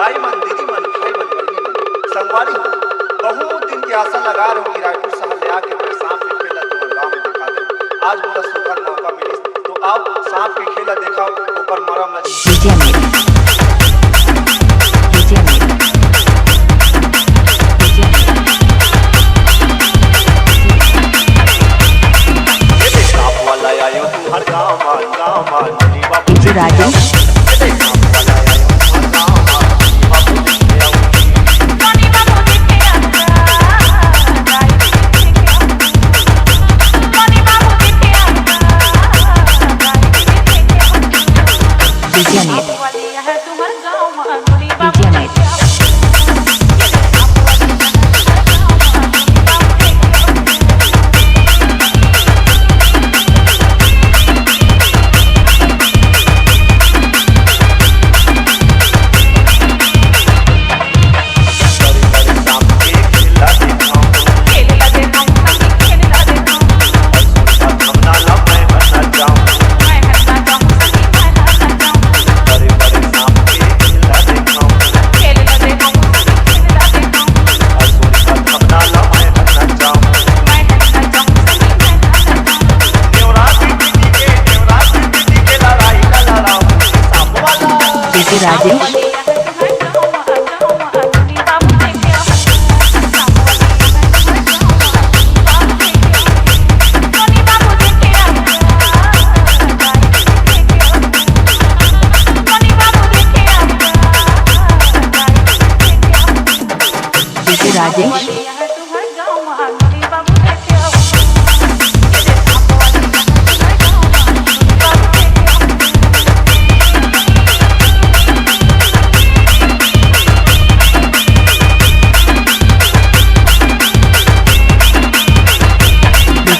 दाई मन, दीदी मन, भाई मन, बहनी मन, संगवारी मन, बहुत दिन की आशा लगा रही हूँ रायपुर शहर ले आके मैं सांप के खेला तुम्हारे गाँव में दिखा दे। आज मेरा सुघर मौका मिली तो आओ सांप के खेला दिखाओ ऊपर मरम न सांप वाला आयो तुम्हारे गाँव मान राजेश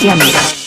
राजेश